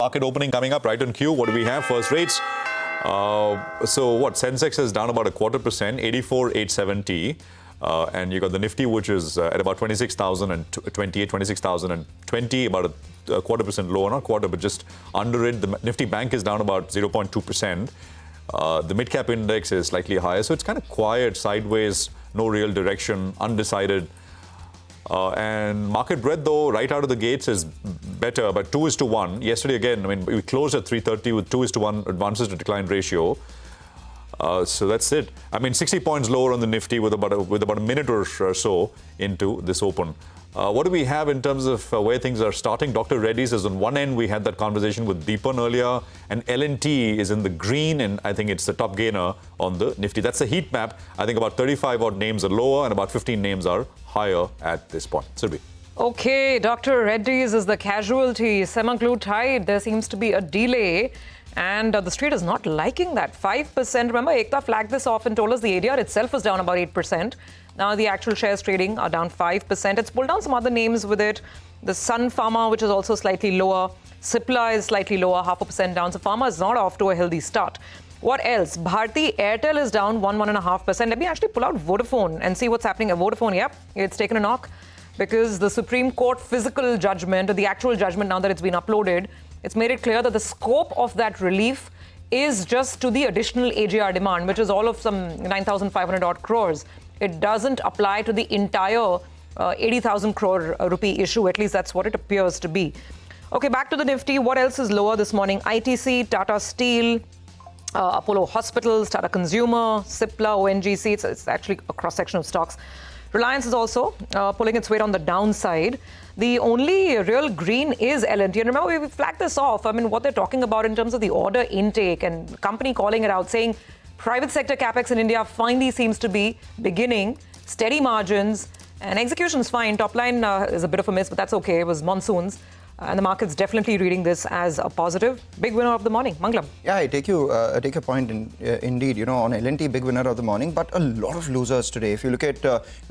Market opening coming up right on cue. What do we have? First rates. Sensex is down about 0.25%, 84,870. And you got the Nifty, which is at about 26,028, 26,020, about a 0.25% lower, not quarter, but just under it. The Nifty Bank is down about 0.2%. The mid-cap index is slightly higher, so it's kind of quiet, sideways, no real direction, undecided. And market breadth, though, right out of the gates is better, but 2:1. Yesterday, again, we closed at 330 with 2:1 advances to decline ratio. So that's it. 60 points lower on the Nifty with about a minute or so into this open. What do we have in terms of where things are starting? Dr. Reddy's is on one end. We had that conversation with Deepan earlier, and L&T is in the green, and I think it's the top gainer on the Nifty. That's a heat map. I think about 35 odd names are lower and about 15 names are higher at this point. Surbi. Okay, Dr. Reddy's is the casualty. Semaglutide, there seems to be a delay. And the street is not liking that. 5%. Remember, Ekta flagged this off and told us the ADR itself was down about 8%. Now the actual shares trading are down 5%. It's pulled down some other names with it. The Sun Pharma, which is also slightly lower. Cipla is slightly lower, 0.5% down. So Pharma is not off to a healthy start. What else? Bharti Airtel is down 1.5%. Let me actually pull out Vodafone and see what's happening at Vodafone. Yep, it's taken a knock because the Supreme Court physical judgment, or the actual judgment now that it's been uploaded, it's made it clear that the scope of that relief is just to the additional AGR demand, which is all of some 9,500 odd crores. It doesn't apply to the entire 80,000 crore rupee issue. At least that's what it appears to be. Okay, back to the Nifty. What else is lower this morning? ITC, Tata Steel, Apollo Hospitals, Tata Consumer, Cipla, ONGC. It's actually a cross-section of stocks. Reliance is also pulling its weight on the downside. The only real green is L&T. And remember, we flagged this off. What they're talking about in terms of the order intake and company calling it out, saying private sector capex in India finally seems to be beginning, steady margins, and execution is fine. Top line is a bit of a miss, but that's okay. It was monsoons. And the market's definitely reading this as a positive. Big winner of the morning. Mangalam. Yeah, I take your point indeed, on L&T, big winner of the morning, but a lot of losers today. If you look at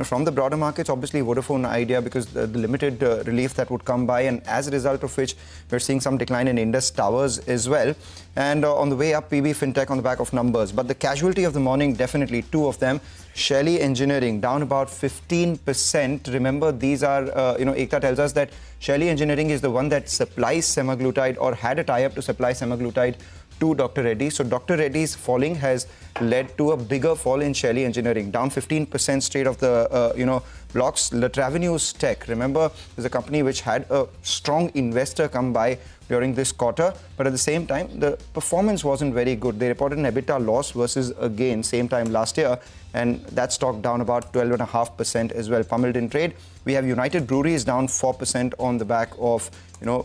from the broader markets, obviously Vodafone Idea, because the limited relief that would come by, and as a result of which we're seeing some decline in Indus Towers as well. And on the way up, PB Fintech on the back of numbers. But the casualty of the morning, definitely two of them. Shelley Engineering down about 15%. Remember, these are, Ekta tells us that Shelley Engineering is the one that supplies semaglutide or had a tie-up to supply semaglutide to Dr. Reddy's. So Dr. Reddy's falling has led to a bigger fall in Shelley Engineering, down 15% straight of the, blocks. Latravenues Tech, remember, is a company which had a strong investor come by during this quarter, but at the same time, the performance wasn't very good. They reported an EBITDA loss versus a gain same time last year, and that stock down about 12.5% as well, pummeled in trade. We have United Breweries down 4% on the back of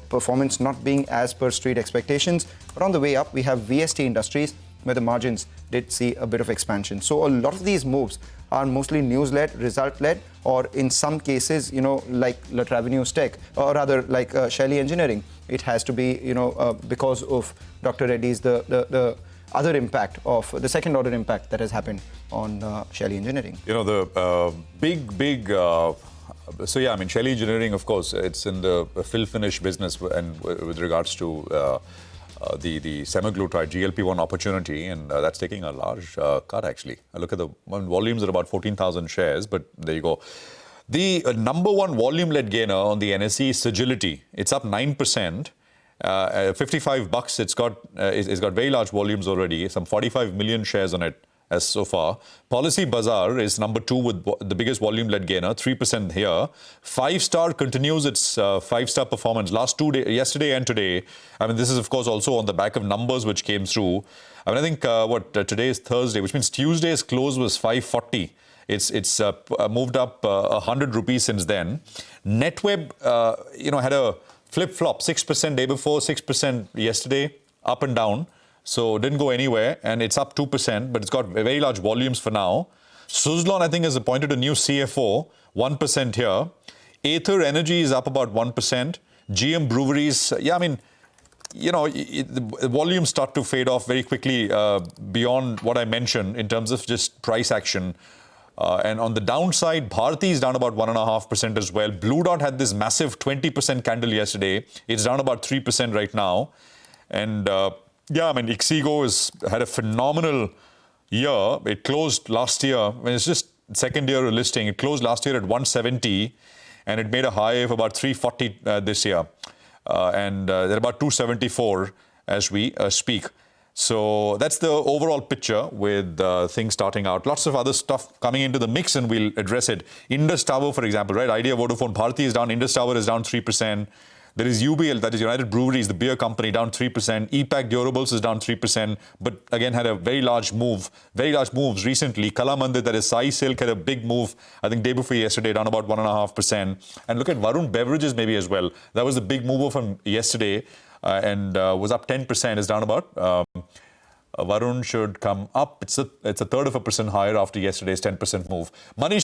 performance not being as per street expectations. But on the way up, we have VST Industries, where the margins did see a bit of expansion. So a lot of these moves are mostly news-led, result-led, or in some cases, like Latravenues Tech, or rather like Shelley Engineering. It has to be, because of Dr. Reddy's, the other impact of the second-order impact that has happened on Shelley Engineering. Shelley Engineering, of course, it's in the fill-finish business, and with regards to the semaglutide GLP-1 opportunity, and that's taking a large cut, actually. I look at the volumes at about 14,000 shares, but there you go. The number one volume-led gainer on the NSE is Sagility. It's up 9%. $55. It's got very large volumes already, some 45 million shares on it as so far. Policy Bazaar is number two with the biggest volume-led gainer, 3% here. 5-Star continues its 5-star performance last 2 days, yesterday and today. This is, of course, also on the back of numbers which came through. I think today is Thursday, which means Tuesday's close was 540. It's moved up 100 rupees since then. NetWeb, had a flip-flop, 6% day before, 6% yesterday, up and down. So didn't go anywhere, and it's up 2%, but it's got very large volumes for now. Suzlon, I think, has appointed a new CFO, 1% here. Ather Energy is up about 1%. GM Breweries, the volumes start to fade off very quickly beyond what I mentioned in terms of just price action. And on the downside, Bharti is down about 1.5% as well. Blue Dot had this massive 20% candle yesterday. It's down about 3% right now. And yeah, I mean, Ixigo had a phenomenal year. It closed last year, when it's just second year of listing, it closed last year at 170 and it made a high of about 340 this year. And they're about 274 as we speak. So that's the overall picture with things starting out. Lots of other stuff coming into the mix and we'll address it. Indus Tower, for example, right? Idea, Vodafone, Bharti is down. Indus Tower is down 3%. There is UBL, that is United Breweries, the beer company, down 3%. EPAC Durables is down 3%, but again had a very large moves recently. Kalamandir, that is Sai Silk, had a big move, I think day before yesterday, down about 1.5%. And look at Varun Beverages maybe as well. That was the big mover from yesterday and was up 10%, is down about. Varun should come up. It's a third of a percent higher after yesterday's 10% move. Manish